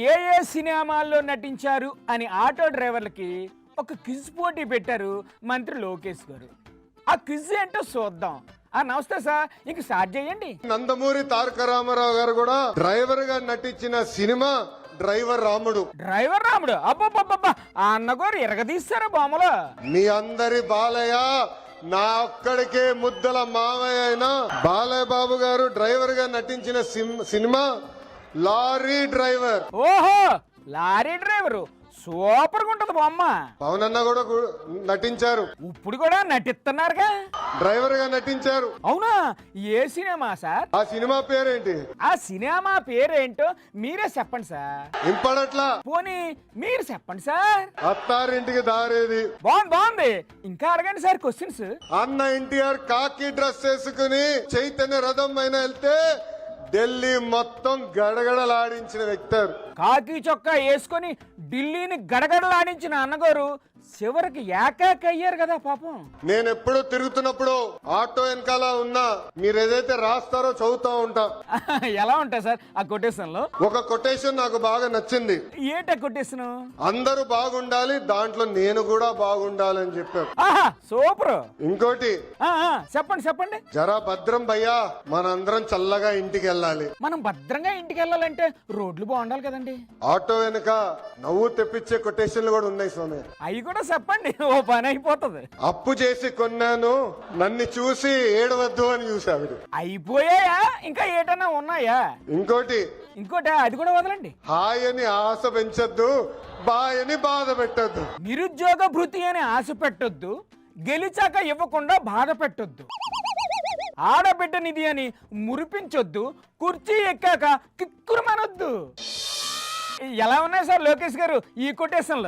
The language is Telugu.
ఏ ఏ సినిమాల్లో నటించారు అని ఆటో డ్రైవర్లకి ఒక క్విజ్ పోటీ పెట్టారు మంత్రి లోకేష్ గారు. ఆ క్విజ్ ఏంటో చూద్దాం. నమస్తే సార్, ఇంక స్టార్ట్ చేయండి. నందమూరి తారక రామారావు గారు కూడా డ్రైవర్ గా నటించిన సినిమా డ్రైవర్ రాముడు. డ్రైవర్ రాముడు, అబ్బబ్బబ్బబ్బా, ఆ అన్నగారు ఎరగదీస్తారా బొమ్మలో. మీ అందరి బాలయ్య, నా ఒక్కడికే ముద్దల మావయ్య అయిన బాలయ్య బాబు గారు డ్రైవర్ గా నటించిన సినిమా లారీ డ్రైవర్. ఓహో, లారీ డ్రైవరు సూపర్ గా ఉంటది బొమ్మ. పవన్ అన్న కూడా నటించారు. ఇప్పుడు కూడా నటిస్తున్నారుగా, డ్రైవర్ గా నటించారు. అవునా? ఏ సినిమా సార్? ఆ సినిమా పేరేంటి? ఆ సినిమా పేరేంటో మీరే చెప్పండి సార్. ఇంపడట్లా, పోనీ మీరు చెప్పండి సార్. అత్తారింటికి దారేది. బాగుంది. ఇంకా అడగండి సార్ క్వశ్చన్స్. అన్న ఎన్టీఆర్ కాకి డ్రెస్ వేసుకుని చైతన్య రథం పైన వెళ్తే ఢిల్లీ మొత్తం గడగడలాడించిన వ్యక్తి. కాకి చొక్కా వేసుకొని ఢిల్లీని గడగడలాడించిన అన్నగారు చివరికి ఏకాకి అయ్యారు కదా పాపం. నేను ఎప్పుడూ తిరుగుతున్నప్పుడు ఆటో వెనకాల ఉన్నా మీరు ఏదైతే రాస్తారో చదువుతా ఉంటా. ఎలా ఉంటా సార్ ఆ కొటేషన్ లో? ఒక కొటేషన్ నాకు బాగా నచ్చింది. ఏంట కొటేషన్? అందరూ బాగుండాలి, దాంట్లో నేను కూడా బాగుండాలి అని చెప్పారు. ఆహా, సూపర్. ఇంకోటి చెప్పండి. జరా భద్రం భయ్యా, మనందరం చల్లగా ఇంటికి వెళ్ళాలి. మనం భద్రంగా ఇంటికి వెళ్ళాలంటే రోడ్లు బాగుండాలి కదండి. ఆటో వెనక నవ్వు తెప్పించే కొటేషన్లు కూడా ఉన్నాయి స్వామి. అవి కూడా చెప్పండి, ఓ పని అయిపోతుంది. అప్పు చేసి కొన్నాను, నన్ను చూసి ఏడవద్దు అని చూసావిడు. అయిపోయాయా? ఇంకా ఏటన్నా ఉన్నాయా? ఇంకోటి అది కూడా వదలండి. హాయ్ అని ఆశ పెంచొద్దు, బాయ్ అని బాధ పెట్టద్దు. నిరుద్యోగ భృతి అని ఆశ పెట్టొద్దు, గెలిచాక ఇవ్వకుండా బాధ పెట్టొద్దు. ఆడబిడ్డ నిధి అని మురిపించొద్దు, కుర్చీ ఎక్కాక కిక్కురుమనొద్దు. ఎలా ఉన్నాయి సార్ లోకేష్ గారు ఈ కొటేషన్లు?